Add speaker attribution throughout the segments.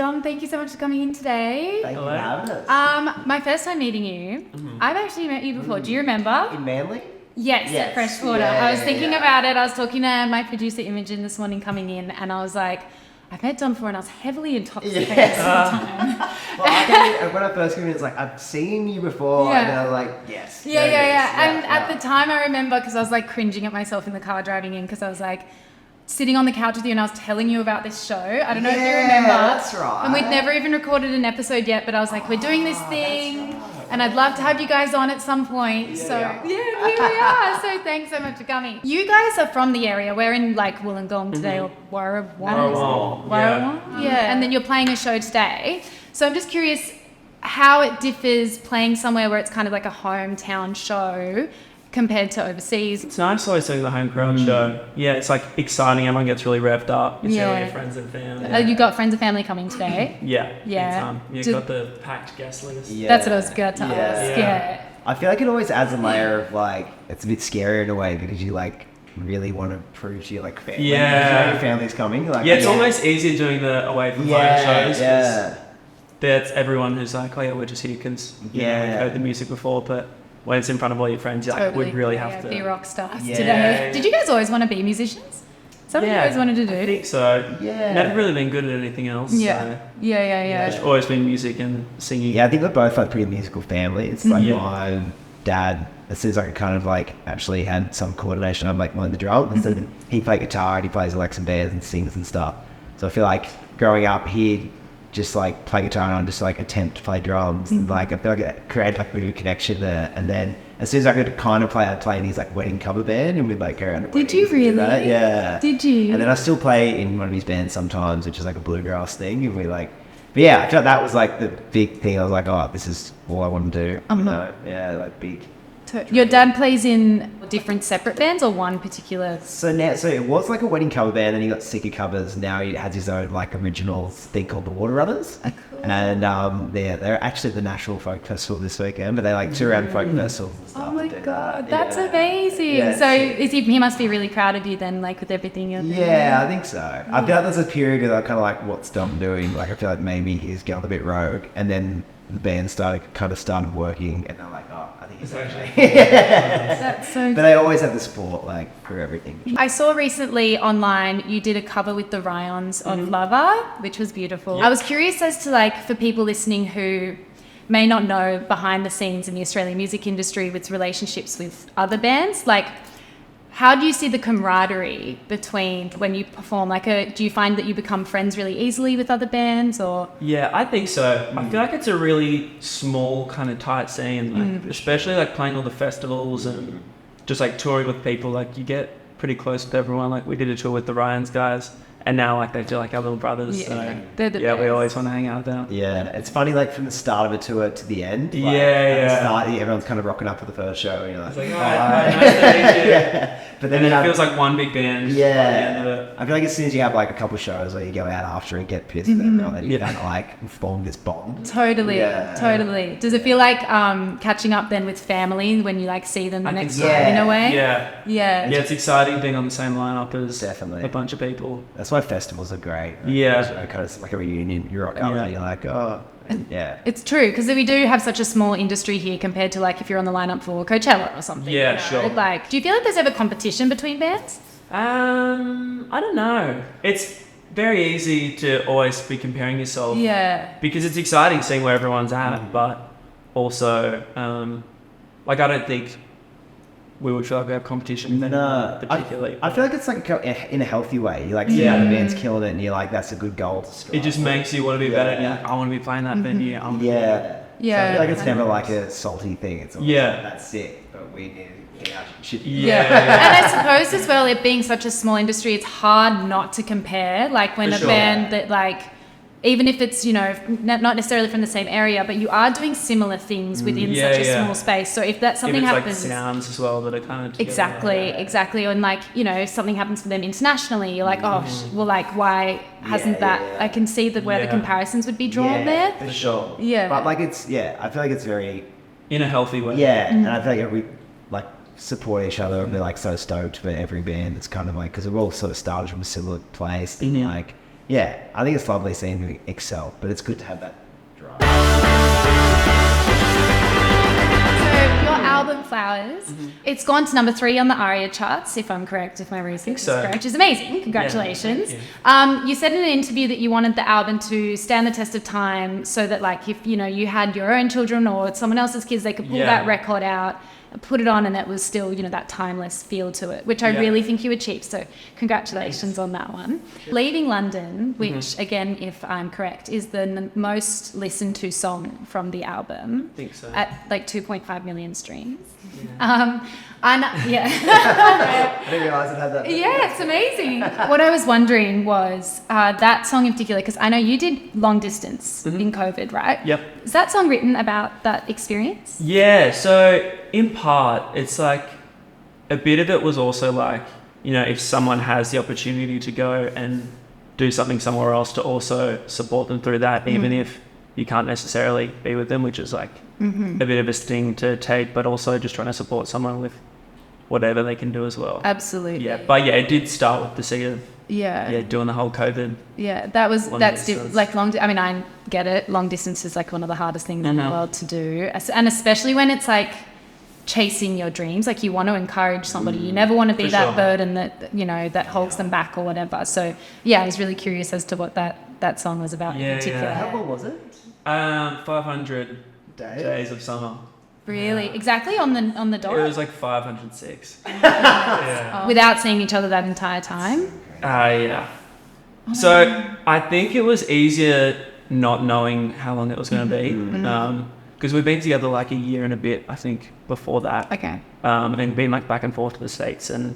Speaker 1: Dom, thank you so much for coming in today.
Speaker 2: Thank you for having us.
Speaker 1: My first time meeting you, I've actually met you before. Do you remember?
Speaker 2: In Manly?
Speaker 1: Yes, at Freshwater. I was thinking about it. I was talking to my producer Imogen this morning coming in, and I was like, I've met Dom before, and I was heavily intoxicated at the time.
Speaker 2: Well, when I first came in, it's like, I've seen you before, and I was like, yes.
Speaker 1: And at the time, I remember, because I was like cringing at myself in the car driving in, because I was like sitting on the couch with you, and I was telling you about this show. I don't know if you remember.
Speaker 2: That's right.
Speaker 1: And we'd never even recorded an episode yet, but I was like, we're doing this thing. And I'd love to have you guys on at some point. Here we are. So thanks so much for coming. You guys are from the area. We're in like Woollongong today, or Dharawal. Yeah. And then you're playing a show today. So I'm just curious how it differs playing somewhere where it's kind of like a hometown show compared to overseas.
Speaker 3: It's nice always seeing the home crowd show. Yeah, it's like exciting. Everyone gets really revved up. You see all your friends and family.
Speaker 1: You got friends and family coming today?
Speaker 3: Yeah. You've got the packed guest list.
Speaker 1: Yeah. That's what I was going to ask. Yeah.
Speaker 2: I feel like it always adds a layer of like, it's a bit scary in a way because you like really want to prove to your like family.
Speaker 3: Yeah.
Speaker 2: Your family's coming. Like,
Speaker 3: it's almost easier doing the away from home shows.
Speaker 2: Yeah.
Speaker 3: That's everyone who's like, oh yeah, we're just here because we've heard the music before, but when it's in front of all your friends, you're like, we really have to
Speaker 1: be rock stars today. Did you guys always want to be musicians? Something you always wanted to do?
Speaker 3: I think so. Yeah. Never really been good at anything else.
Speaker 1: Yeah.
Speaker 3: So.
Speaker 1: It's
Speaker 3: always been music and singing.
Speaker 2: Yeah, I think we're both like pretty musical family. It's like my dad, as soon as I kind of like actually had some coordination, I'm like playing the drums. And he played guitar and he plays Alexa Bears and sings and stuff. So I feel like growing up, he'd just like play guitar and I'd just like attempt to play drums. And like I feel like it created like a good connection there. And then as soon as I could kind of play, I'd play in his like wedding cover band and we'd like go around.
Speaker 1: Did you really?
Speaker 2: Yeah.
Speaker 1: Did you?
Speaker 2: And then I still play in one of his bands sometimes, which is like a bluegrass thing. And we like, but yeah, I felt that was like the big thing. I was like, oh, this is all I want to do. Like big.
Speaker 1: Your dad plays in different separate bands or one particular?
Speaker 2: So it was like a wedding cover band, and he got sick of covers. Now he has his own like original thing called the Water Brothers, cool. And they're actually at the National Folk Festival this weekend, but they like tour around folk festivals and stuff.
Speaker 1: Oh my god, that's amazing! Yeah, so he must be really proud of you then, like with everything you're doing.
Speaker 2: Yeah, I think so. I feel like there's a period where they're kind of like, what's Dom doing? Like I feel like maybe he's going a bit rogue, and then the band started working, and they're like, oh, I think it's actually.
Speaker 1: That's so good.
Speaker 2: But they always have the support, like, for everything.
Speaker 1: I saw recently online you did a cover with the Ryans of Lover, which was beautiful.
Speaker 3: Yep.
Speaker 1: I was curious as to like, for people listening who may not know behind the scenes in the Australian music industry with relationships with other bands, like, how do you see the camaraderie between when you perform? Like, do you find that you become friends really easily with other bands, or?
Speaker 3: Yeah, I think so. I feel like it's a really small kind of tight scene, like, especially like playing all the festivals and just like touring with people. Like you get pretty close with everyone. Like we did a tour with the Ryans guys, and now like they feel like our little brothers.
Speaker 1: Yeah,
Speaker 3: so
Speaker 1: we
Speaker 3: always want to hang out with them.
Speaker 2: Yeah, it's funny like from the start of a tour to the end. Like,
Speaker 3: at
Speaker 2: the start, everyone's kind of rocking up for the first show. And you're like,
Speaker 3: nice to meet you.
Speaker 2: But then
Speaker 3: it feels like one big band.
Speaker 2: Yeah, I feel like as soon as you have like a couple shows where you go out after and get pissed, then you kind of like form this bond.
Speaker 1: Totally. Does it feel like catching up then with family when you like see them the next day in a way?
Speaker 3: Yeah, it's exciting being on the same lineup as
Speaker 2: definitely
Speaker 3: a bunch of people.
Speaker 2: That's why festivals are great. Right?
Speaker 3: Yeah,
Speaker 2: kind of like a reunion. You rock up and you're like, oh. Yeah,
Speaker 1: it's true because we do have such a small industry here compared to like if you're on the lineup for Coachella or something.
Speaker 3: Yeah, sure.
Speaker 1: Like, do you feel like there's ever competition between bands?
Speaker 3: I don't know. It's very easy to always be comparing yourself.
Speaker 1: Yeah.
Speaker 3: Because it's exciting seeing where everyone's at, but also, like I don't think we would feel like we have competition with anyone particularly.
Speaker 2: I feel like it's like in a healthy way. You like see how the band's killing it, and you're like, that's a good goal to strive.
Speaker 3: It just makes you want to be better. And you're like, I want to be playing that venue.
Speaker 2: Yeah.
Speaker 1: Yeah.
Speaker 2: So I feel like it's never like a salty thing. It's always like, that's sick, but we need to get out shit.
Speaker 1: Yeah. And I suppose as well, it being such a small industry, it's hard not to compare. Like when band that like, even if it's, you know, not necessarily from the same area, but you are doing similar things within such a small space. So if that something happens,
Speaker 3: like sounds as well that are kind of
Speaker 1: together. Exactly. And like, you know, if something happens for them internationally, you're like, well, like why hasn't that? I can see that where the comparisons would be drawn there.
Speaker 2: For sure.
Speaker 1: Yeah.
Speaker 2: But like it's I feel like it's very
Speaker 3: in a healthy way.
Speaker 2: Yeah, and I feel like we like support each other and we're like so stoked for every band. It's kind of like because we're all sort of started from a similar place. And like yeah, I think it's lovely seeing him excel, but it's good to have that drive.
Speaker 1: So your album Flowers, it's gone to number 3 on the ARIA charts, if I'm correct, if my research is correct, which is amazing. Congratulations.
Speaker 3: Yeah,
Speaker 1: you said in an interview that you wanted the album to stand the test of time, so that like if you had your own children or someone else's kids, they could pull that record out, put it on, and it was still that timeless feel to it, which I really think you achieved. So congratulations on that one. Leaving London, which again, if I'm correct, is the most listened to song from the album.
Speaker 3: I think so.
Speaker 1: At like 2.5 million streams.
Speaker 3: Yeah.
Speaker 2: I didn't realise it had that.
Speaker 1: Yeah, it's amazing. What I was wondering was that song in particular, because I know you did long distance in COVID, right?
Speaker 3: Yep.
Speaker 1: Is that song written about that experience?
Speaker 3: Yeah, so in part, it's like a bit of it was also like, if someone has the opportunity to go and do something somewhere else, to also support them through that, even if you can't necessarily be with them, which is like a bit of a sting to take, but also just trying to support someone with whatever they can do as well.
Speaker 1: Absolutely.
Speaker 3: Yeah, but yeah, it did start with the seed of doing the whole COVID.
Speaker 1: Yeah, like long. I mean, I get it. Long distance is like one of the hardest things in the world to do, and especially when it's like chasing your dreams. Like you want to encourage somebody. You never want to be that burden that that holds them back or whatever. So yeah, I was really curious as to what that song was about in particular.
Speaker 2: How long was it?
Speaker 3: 500 days of summer.
Speaker 1: Really? Exactly on the dot?
Speaker 3: It was like 506.
Speaker 1: Without seeing each other that entire time?
Speaker 3: Yeah. So I think it was easier not knowing how long it was going to be. Because we've been together like a year and a bit, I think, before that.
Speaker 1: Okay.
Speaker 3: And been like back and forth to the States and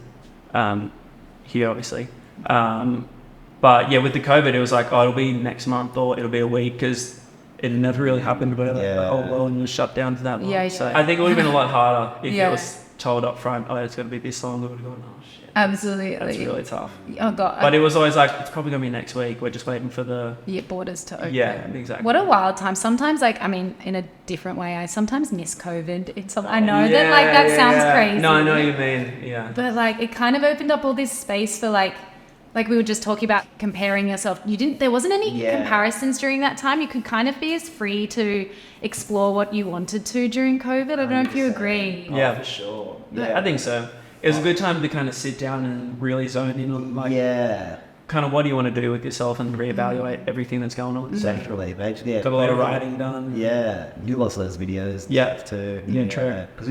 Speaker 3: here, obviously. But yeah, with the COVID, it was like, it'll be next month or it'll be a week, because it never really happened, but the whole world was shut down for that long.
Speaker 1: Yeah.
Speaker 3: So I think it would have been a lot harder if it was told up front, it's going to be this long. We would have gone, oh shit.
Speaker 1: Absolutely.
Speaker 3: That's really tough.
Speaker 1: Oh God.
Speaker 3: But it was always like, it's probably going to be next week. We're just waiting for the
Speaker 1: borders to open.
Speaker 3: Yeah, exactly.
Speaker 1: What a wild time. Sometimes, in a different way, I sometimes miss COVID. I know that sounds crazy.
Speaker 3: No, I know what you mean. Yeah.
Speaker 1: But it kind of opened up all this space for like we were just talking about comparing yourself. There wasn't any comparisons during that time. You could kind of be as free to explore what you wanted to during COVID. I don't know if you agree.
Speaker 3: Yeah,
Speaker 2: for sure.
Speaker 3: Yeah, I think so. It was a good time to kind of sit down and really zone in on kind of what do you want to do with yourself and reevaluate everything that's going on.
Speaker 2: Definitely, mate. Yeah,
Speaker 3: got a lot of writing done.
Speaker 2: Yeah, you lost those videos.
Speaker 3: Yeah,
Speaker 2: too.
Speaker 3: Yeah, true.
Speaker 2: Because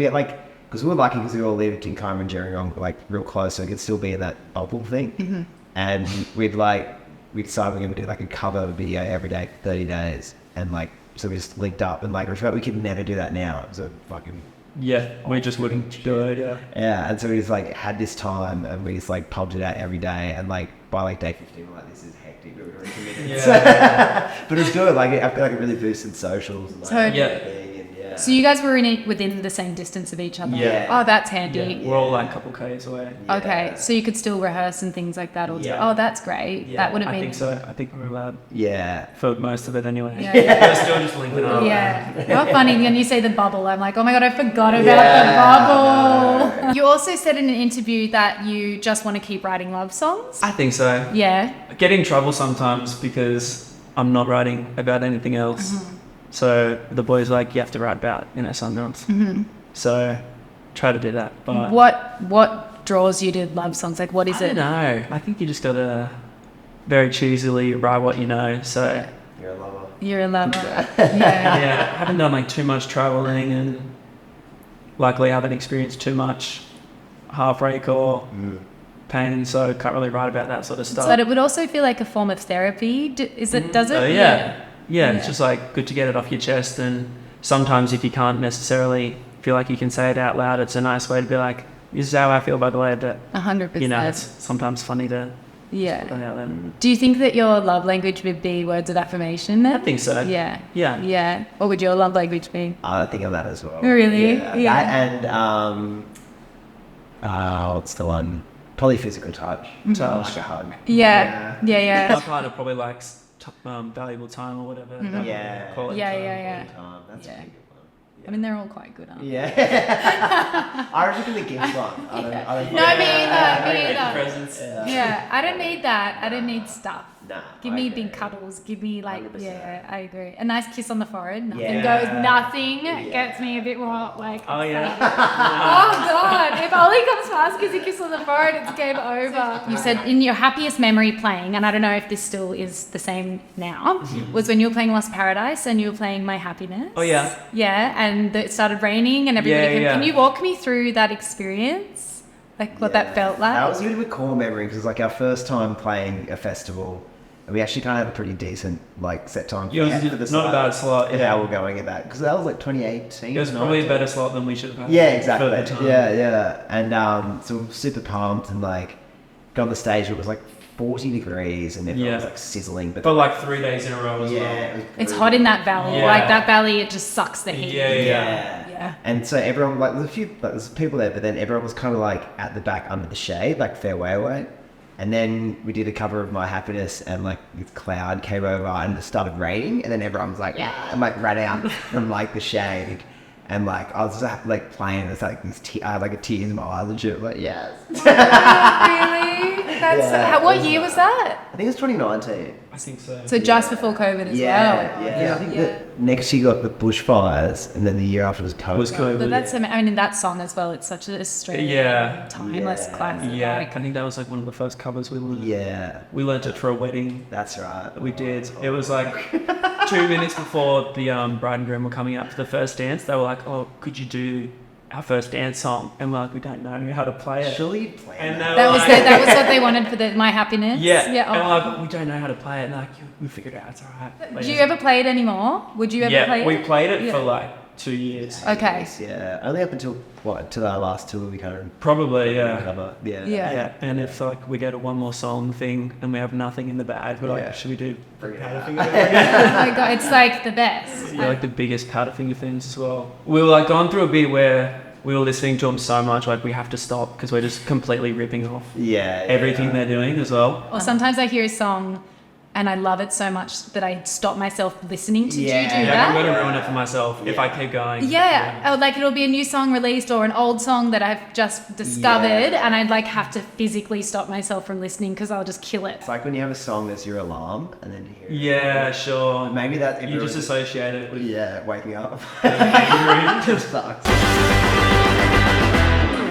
Speaker 2: we were lucky because we all lived in Carmen and Gerringong real close, so it could still be in that bubble thing. And we decided we're going to do like a cover video every day for 30 days, and so we just linked up and we felt we could never do that now. It was a fucking
Speaker 3: we just wouldn't do it.
Speaker 2: Yeah, and so we just had this time, and we just pumped it out every day, and by day 15 we're this is hectic, we were already committed. But it's good. I feel like it really boosted socials and
Speaker 1: So you guys were within the same distance of each other?
Speaker 2: Yeah.
Speaker 1: Oh, that's handy.
Speaker 3: Yeah. We're all a couple Ks away.
Speaker 1: Yeah. Okay, so you could still rehearse and things like that. Oh, that's great.
Speaker 3: Yeah.
Speaker 1: That would have been...
Speaker 3: I think so. I think we're allowed.
Speaker 2: Yeah.
Speaker 3: For most of it anyway.
Speaker 1: Yeah.
Speaker 3: We're still just linking up.
Speaker 1: Yeah. How funny when you say the bubble. I'm like, oh my God, I forgot about the bubble. You also said in an interview that you just want to keep writing love songs.
Speaker 3: I think so.
Speaker 1: Yeah.
Speaker 3: I get in trouble sometimes because I'm not writing about anything else. So the boys you have to write about, Sundance. So try to do that. But
Speaker 1: what draws you to love songs? What is it?
Speaker 3: I don't know. I think you just got to very choosily write what you know. So
Speaker 2: You're a lover.
Speaker 1: You're a lover.
Speaker 3: Yeah. I haven't done too much traveling, and luckily I haven't experienced too much heartbreak or pain, so can't really write about that sort of stuff.
Speaker 1: But it would also feel like a form of therapy. Does it?
Speaker 3: Yeah, it's just good to get it off your chest, and sometimes if you can't necessarily feel like you can say it out loud, it's a nice way to be like, this is how I feel, by the way, but
Speaker 1: 100%.
Speaker 3: it's sometimes funny to put that out there.
Speaker 1: Do you think that your love language would be words of affirmation then?
Speaker 3: I think so.
Speaker 1: Yeah. What would your love language be?
Speaker 2: I think of that as well.
Speaker 1: Really?
Speaker 2: Yeah. What's the one? Probably physical touch. Like a hug.
Speaker 1: Yeah.
Speaker 3: My partner probably likes valuable time or whatever.
Speaker 1: Yeah.
Speaker 2: That's a big one.
Speaker 1: I mean, they're all quite good, aren't they?
Speaker 2: Yeah. I reckon the gift one. I don't
Speaker 1: No, me either.
Speaker 3: Presents.
Speaker 1: Yeah, I don't need that. I don't need stuff.
Speaker 2: Nah.
Speaker 1: Give me big cuddles. Give me like,
Speaker 2: 100%.
Speaker 1: yeah, I agree. A nice kiss on the forehead. Nothing
Speaker 2: Yeah.
Speaker 1: Nothing
Speaker 2: Yeah.
Speaker 1: gets me a bit more like.
Speaker 3: Oh yeah.
Speaker 1: Oh God! If Ollie comes past, gives a kiss on the forehead, it's game over. You said in your happiest memory playing, and I don't know if this still is the same now, was when you were playing Lost Paradise and you were playing My Happiness.
Speaker 3: Oh yeah.
Speaker 1: Yeah, and it started raining and everybody
Speaker 3: Yeah,
Speaker 1: came.
Speaker 3: yeah.
Speaker 1: Can you walk me through that experience? Like what that felt like?
Speaker 2: That was a bit of a core memory because it was like our first time playing a festival. And we actually kind of had a pretty decent like set time.
Speaker 3: Yeah,
Speaker 2: for the
Speaker 3: it's not a bad slot.
Speaker 2: Yeah,
Speaker 3: Yeah.
Speaker 2: we're going at that because that was like 2018.
Speaker 3: It was probably a better slot than we should have had.
Speaker 2: Yeah,
Speaker 3: for
Speaker 2: exactly.
Speaker 3: the time.
Speaker 2: Yeah. And so we were super pumped and like got on the stage. It was like 40 degrees and everyone was like sizzling.
Speaker 3: For like 3 days in a row as well.
Speaker 2: it was
Speaker 1: It's
Speaker 2: brutal.
Speaker 1: hot in that valley.
Speaker 3: Yeah.
Speaker 1: Like that valley, it just sucks the heat.
Speaker 2: Yeah. And so everyone, like, there's people there, but then everyone was kind of like at the back under the shade, like fairway away. And then we did a cover of My Happiness, and like this cloud came over and it started raining, and then everyone was like, yeah, and like ran out from like the shade. And like I was just like playing, it's like I had like a tear in my eyes and shit. Like yes,
Speaker 1: Really? That's
Speaker 2: Yeah.
Speaker 1: what year was that?
Speaker 2: I think it was 2019.
Speaker 3: I think so.
Speaker 1: So just before COVID as
Speaker 2: Yeah,
Speaker 1: well.
Speaker 2: yeah. I think that next year got the bushfires, and then the year after was COVID.
Speaker 3: was COVID.
Speaker 1: But that's, I mean, in that song as well, it's such a Australian,
Speaker 3: Yeah.
Speaker 1: timeless
Speaker 2: Yeah.
Speaker 1: classic.
Speaker 3: Yeah,
Speaker 1: Like,
Speaker 3: I think that was like one of the first covers we learned.
Speaker 2: Yeah,
Speaker 3: We learnt it for a wedding
Speaker 2: that's right.
Speaker 3: that we did. It was like 2 minutes before the bride and groom were coming up for the first dance. They were like, "Oh, could you do our first dance song?" And we're like, "We don't know how to play it."
Speaker 2: Surely you planned
Speaker 3: And
Speaker 2: that.
Speaker 1: that was that was what they wanted for the My Happiness.
Speaker 3: Yeah.
Speaker 1: Yeah.
Speaker 3: And
Speaker 1: Oh.
Speaker 3: we're like, "We don't know how to play it." And they're like, "We figured it out. It's alright." Like,
Speaker 1: Do you ever play it anymore? Would you ever play it?
Speaker 3: we played it
Speaker 1: Yeah.
Speaker 3: for like 2 years.
Speaker 1: Okay.
Speaker 2: Yeah, only up until to our last tour we kind of
Speaker 3: Probably, yeah.
Speaker 2: cover. Yeah.
Speaker 1: Yeah.
Speaker 3: Yeah, and if like we go to one more song thing and we have nothing in the bag, we're
Speaker 2: Yeah.
Speaker 3: like, should we do
Speaker 2: Bring it
Speaker 3: powder
Speaker 2: out.
Speaker 3: finger?
Speaker 1: Oh my God, it's like the best.
Speaker 3: Yeah, like the biggest powder finger things as well. We were like going through a bit where we were listening to them so much, like we have to stop because we're just completely ripping off
Speaker 2: Yeah.
Speaker 3: everything they're doing as well.
Speaker 1: Or sometimes I hear a song and I love it so much that I stop myself listening to.
Speaker 2: Yeah.
Speaker 1: Do you do
Speaker 3: Yeah, I'm
Speaker 1: that?
Speaker 3: gonna ruin it for myself if I keep going.
Speaker 1: Yeah. Oh, like it'll be a new song released or an old song that I've just discovered,
Speaker 2: Yeah.
Speaker 1: and I'd like have to physically stop myself from listening because I'll just kill it.
Speaker 2: It's like when you have a song that's your alarm, and then you hear.
Speaker 3: Yeah, sure.
Speaker 2: Maybe that.
Speaker 3: You just associate it with
Speaker 2: Yeah, waking up.
Speaker 3: angry.
Speaker 2: Just sucks.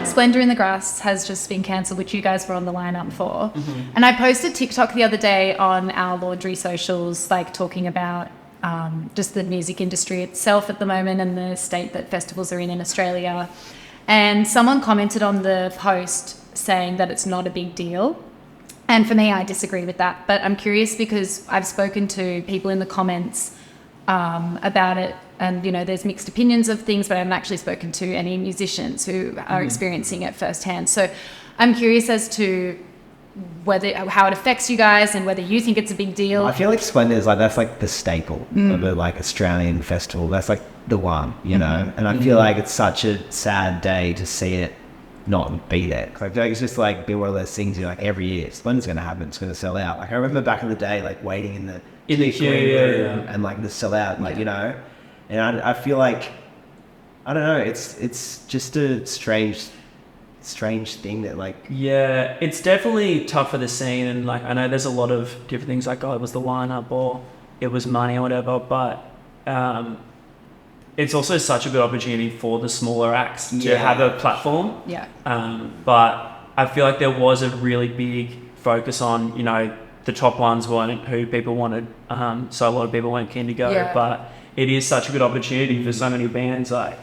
Speaker 1: Splendour in the Grass has just been cancelled, which you guys were on the lineup for. And I posted TikTok the other day on our Laundry socials, like talking about just the music industry itself at the moment and the state that festivals are in Australia. And someone commented on the post saying that it's not a big deal. And for me, I disagree with that. But I'm curious because I've spoken to people in the comments about it, and you know there's mixed opinions of things, but I haven't actually spoken to any musicians who are experiencing it firsthand. So I'm curious as to how it affects you guys and whether you think it's a big deal.
Speaker 2: I feel like Splendour is like that's like the staple of a like Australian festival. That's like the one, you know. And I feel like it's such a sad day to see it not be there. 'Cause I feel like it's just like been one of those things. You're like every year, Splendor's going to happen. It's going to sell out. Like I remember back in the day, like waiting in the
Speaker 3: queue,
Speaker 2: room
Speaker 3: yeah.
Speaker 2: and like the sell out, like you know. And I feel like I don't know. It's just a strange thing that like.
Speaker 3: Yeah, it's definitely tough for the scene, and like I know there's a lot of different things like, oh, it was the lineup or it was money or whatever, but it's also such a good opportunity for the smaller acts to
Speaker 2: Yeah.
Speaker 3: have a platform.
Speaker 1: Yeah.
Speaker 3: But I feel like there was a really big focus on, you know, the top ones weren't who people wanted, so a lot of people weren't keen to go.
Speaker 1: Yeah.
Speaker 3: But it is such a good opportunity for so many bands. Like,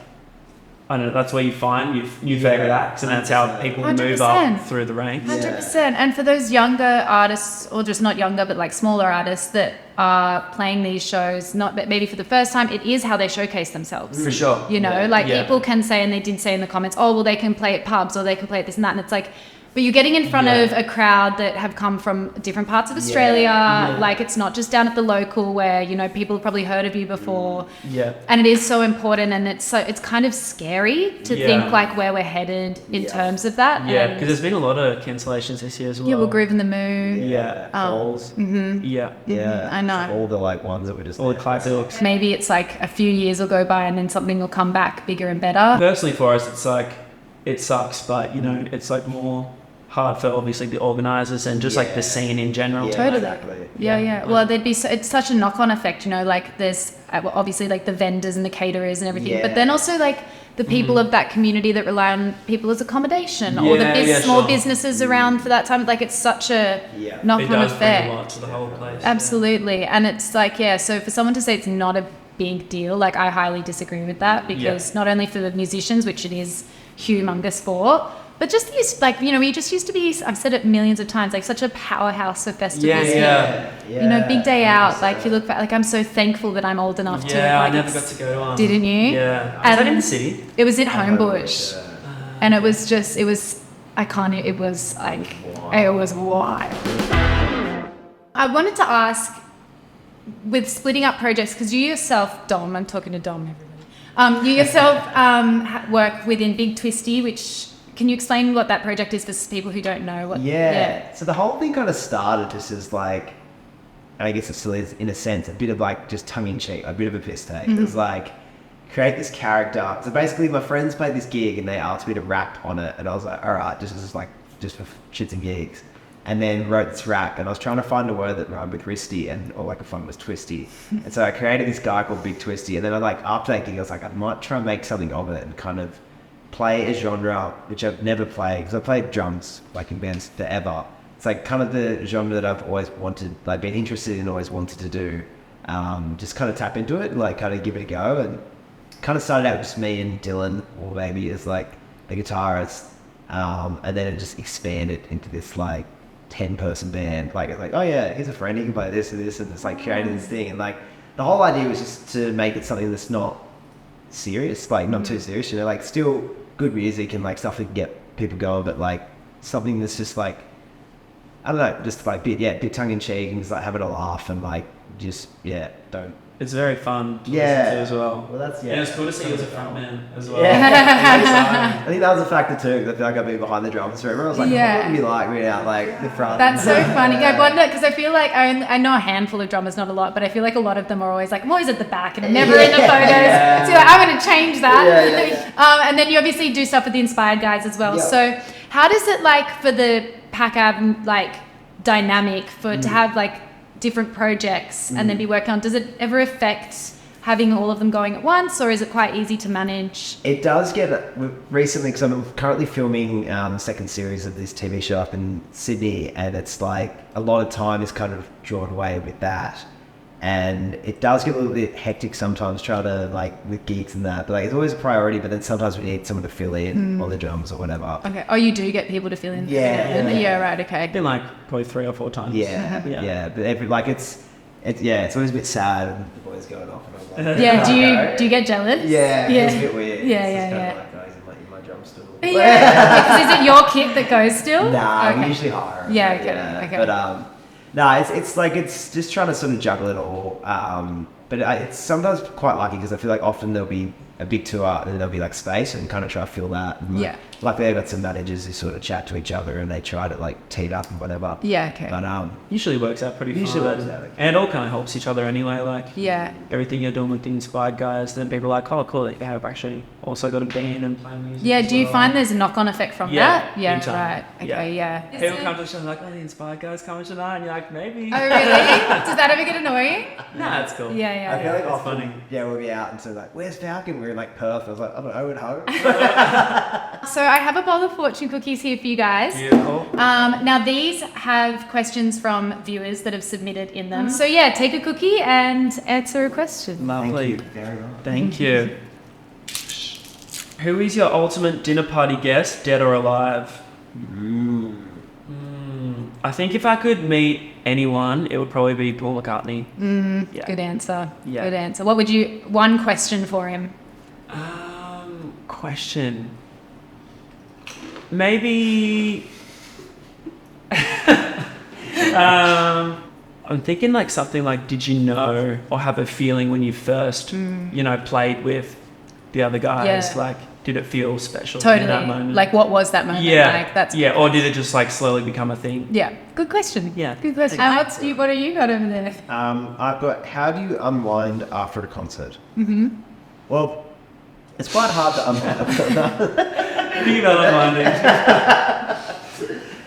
Speaker 3: I don't know, that's where you find your favourite acts, and that's how people move
Speaker 1: 100%.
Speaker 3: up through the ranks.
Speaker 1: 100%. And for those younger artists, or just not younger, but like smaller artists that are playing these shows, not maybe for the first time, it is how they showcase themselves.
Speaker 3: For sure.
Speaker 1: You know, like
Speaker 3: Yeah.
Speaker 1: people can say, and they did say in the comments, oh, well, they can play at pubs or they can play at this and that. And it's like, but you're getting in front
Speaker 3: Yeah.
Speaker 1: of a crowd that have come from different parts of Australia.
Speaker 2: Yeah.
Speaker 1: Like it's not just down at the local where, you know, people have probably heard of you before.
Speaker 3: Yeah.
Speaker 1: And it is so important, and it's kind of scary to
Speaker 3: Yeah.
Speaker 1: think like where we're headed in terms of that.
Speaker 3: Yeah,
Speaker 1: And-
Speaker 3: because there's been a lot of cancellations this year as well.
Speaker 1: yeah, we'll Groove in the Moon.
Speaker 3: Yeah.
Speaker 2: Falls.
Speaker 3: Yeah.
Speaker 2: Yeah,
Speaker 1: I know.
Speaker 2: all the like ones that were just
Speaker 3: All the classics.
Speaker 1: Maybe it's like a few years will go by and then something will come back bigger and better.
Speaker 3: Personally for us, it's like, it sucks, but you know, it's like more hard for obviously the organisers and just like the scene in general.
Speaker 2: Yeah,
Speaker 1: Totally.
Speaker 2: exactly.
Speaker 1: Yeah. Well, it's such a knock-on effect, like there's obviously like the vendors and the caterers and everything, but then also like the people of that community that rely on people as accommodation or the small businesses around for that time. Like it's such a knock-on
Speaker 3: It does
Speaker 1: effect.
Speaker 3: bring a lot to the whole place.
Speaker 1: Absolutely. And it's like, so for someone to say it's not a big deal, like I highly disagree with that, because not only for the musicians, which it is humongous for, but just these, like, we just used to be, I've said it millions of times, like such a powerhouse of festivals here. Big day out, like if you look back, like I'm so thankful that I'm old enough to.
Speaker 3: Yeah, I never got to go to one.
Speaker 1: Didn't you?
Speaker 3: Yeah. Was that in the city?
Speaker 1: It was in Homebush. And it was iconic. It was like, it was wild. I wanted to ask, with splitting up projects, because you yourself, Dom, I'm talking to Dom, everybody. You yourself work within Big Twisty, which, can you explain what that project is for people who don't know?
Speaker 2: So the whole thing kind of started just as like, and I guess it still is in a sense, a bit of like just tongue-in-cheek, a bit of a piss take. It was like, create this character. So basically my friends played this gig and they asked me to rap on it, and I was like, all right, this is like just for shits and gigs. And then wrote this rap, and I was trying to find a word that rhymed with wristy, or like a fun was twisty. And so I created this guy called Big Twisty, and then after that gig I was like, I might try and make something of it and kind of play a genre which I've never played, because I played drums like in bands forever. It's like kind of the genre that I've always wanted, like been interested in, always wanted to do. Just kind of tap into it and like kind of give it a go, and kind of started out with just me and Dylan, or maybe as like the guitarist, and then it just expanded into this like 10-person band. Like it's like, oh yeah, here's a friend, he can play this and this, and it's like created this thing. And like the whole idea was just to make it something that's not serious, like not too serious, like still good music and like stuff that can get people going, but like something that's just like, I don't know, just like bit tongue in cheek and just like having a laugh and like just don't.
Speaker 3: It's very fun to listen to as well.
Speaker 2: Well, that's
Speaker 3: And it's cool to see you as a front man as well.
Speaker 2: I think that was a factor too, because I feel like I've been behind the drums forever. I was like, what would you like me out like the front?
Speaker 1: That's so funny. I wonder, because I feel like I know a handful of drummers, not a lot, but I feel like a lot of them are always like, I'm always at the back and I'm never in the photos. So you're like, I'm going to change that. And then you obviously do stuff with the Inspired guys as well. So how does it, like, for the Pack Ab like dynamic to have like different projects and then be working on, does it ever affect having all of them going at once, or is it quite easy to manage?
Speaker 2: It does get recently, because I'm currently filming the second series of this TV show up in Sydney, and it's like a lot of time is kind of drawn away with that, and it does get a little bit hectic sometimes trying to like with gigs and that, but like it's always a priority, but then sometimes we need someone to fill in on the drums or whatever.
Speaker 1: Okay. Oh, you do get people to fill in? Yeah, right, okay.
Speaker 3: Been like probably 3 or 4 times.
Speaker 2: Yeah, but it's always a bit sad and the boys going off and I'm like,
Speaker 1: do you get jealous?
Speaker 2: It's a bit weird.
Speaker 1: Yeah.
Speaker 2: Like guys in my drum stool.
Speaker 1: Because is it your kit that goes still?
Speaker 2: Nah, we usually hire.
Speaker 1: Okay.
Speaker 2: But it's like it's just trying to sort of juggle it all. But it's sometimes quite lucky, because I feel like often there'll be a big tour and then there'll be like space and kind of try to fill that. And luckily I've got some managers who sort of chat to each other and they try to like tee it up and whatever. But
Speaker 3: usually works out pretty fine.
Speaker 2: Okay.
Speaker 3: And it all kind of helps each other anyway. Like everything you're doing with the Inspired guys, then people are like, oh cool, they have actually also got a band and playing music.
Speaker 1: Do you find there's a knock-on effect from that?
Speaker 3: Right.
Speaker 1: Okay.
Speaker 3: People come to the show and like, oh, the Inspired guys coming tonight, and you're like, maybe.
Speaker 1: Oh really? Does that ever get annoying?
Speaker 3: Nah, it's cool.
Speaker 1: Yeah.
Speaker 2: I feel like often,
Speaker 3: funny.
Speaker 2: we'll be out and so like, where's Falcon? We're in like Perth. I was like, I don't know, at home.
Speaker 1: So I have a bowl of fortune cookies here for you guys.
Speaker 3: Beautiful.
Speaker 1: Now these have questions from viewers that have submitted in them. So take a cookie and answer a question.
Speaker 3: Lovely.
Speaker 2: Thank you very much.
Speaker 3: Thank you. Who is your ultimate dinner party guest, dead or alive? I think if I could meet anyone, it would probably be Paul McCartney.
Speaker 1: Good answer.
Speaker 3: Yeah.
Speaker 1: Good answer. What would you? One question for him.
Speaker 3: Question. Maybe. I'm thinking like something like, did you know or have a feeling when you first, played with the other guys? Like, did it feel special in that moment?
Speaker 1: Like, what was that moment like? That's
Speaker 3: or did it just like slowly become a thing?
Speaker 1: Yeah. Good question.
Speaker 3: Yeah.
Speaker 1: Good question. And what have you got over there?
Speaker 2: I've got, how do you unwind after a concert? Well, it's quite hard to unwind.
Speaker 3: Think about unwinding.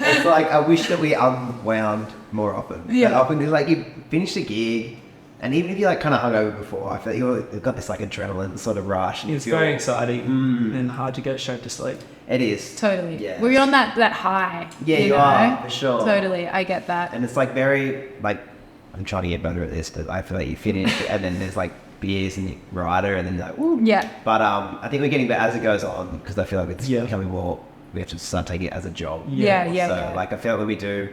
Speaker 2: It's like I wish that we unwound more often.
Speaker 1: Yeah.
Speaker 2: But often, like you finish a gig, and even if you're like kind of hungover before, I feel like you've got this like adrenaline sort of rush. And
Speaker 3: It's very exciting and hard to get straight to sleep.
Speaker 2: It is.
Speaker 1: Totally.
Speaker 2: Yeah.
Speaker 1: We're on that high.
Speaker 2: Yeah, you
Speaker 1: know?
Speaker 2: are for sure.
Speaker 1: Totally, I get that.
Speaker 2: And it's like very like I'm trying to get better at this, but I feel like you finish, and then there's like beers and you rider, and then like woo.
Speaker 1: Yeah.
Speaker 2: But I think we're getting better as it goes on because I feel like it's
Speaker 3: Yeah.
Speaker 2: becoming more. We have to start taking it as a job.
Speaker 1: Yeah.
Speaker 2: So like I feel like when we do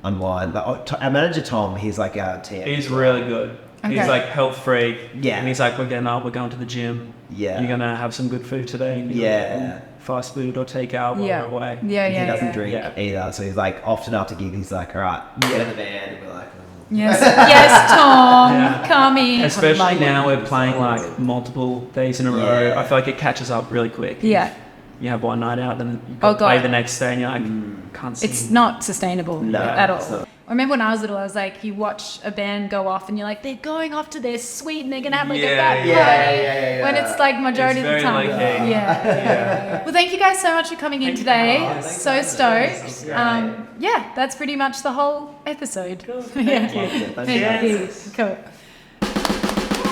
Speaker 2: unwind, like our manager Tom, he's like our TM.
Speaker 3: He's really good.
Speaker 1: Okay.
Speaker 3: He's like health freak.
Speaker 2: Yeah.
Speaker 3: And he's like, we're getting up, we're going to the gym.
Speaker 2: Yeah.
Speaker 3: You're gonna have some good food today. And you're
Speaker 2: Yeah.
Speaker 3: gonna fast food or takeout while
Speaker 1: Yeah.
Speaker 3: we're away.
Speaker 1: Yeah,
Speaker 2: He doesn't drink
Speaker 3: Yeah.
Speaker 2: either, so he's like often after gig, he's like, all right, get in the van, and we're like,
Speaker 1: Yes, yes, Tom,
Speaker 3: Yeah.
Speaker 1: come in.
Speaker 3: Especially now we're playing like multiple days in a row.
Speaker 2: Yeah.
Speaker 3: I feel like it catches up really quick.
Speaker 1: Yeah,
Speaker 3: You have one night out, then you
Speaker 1: Oh,
Speaker 3: got to play
Speaker 1: God.
Speaker 3: the next day, and you're like, can't sing.
Speaker 1: it's not sustainable
Speaker 2: No,
Speaker 1: at all.
Speaker 2: it's not.
Speaker 1: I remember when I was little, I was like, you watch a band go off and you're like, they're going off to their suite and they're going to have like a
Speaker 3: Yeah,
Speaker 1: bad party.
Speaker 2: yeah.
Speaker 1: When it's like majority
Speaker 3: It's
Speaker 1: of the
Speaker 3: very
Speaker 1: time.
Speaker 3: low-key.
Speaker 1: Yeah. Well, thank you guys so much for coming in today.
Speaker 3: Thanks.
Speaker 1: So stoked. Yeah, that's pretty much the whole episode.
Speaker 3: Thank you.
Speaker 1: Thank you. Cool.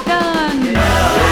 Speaker 1: Done.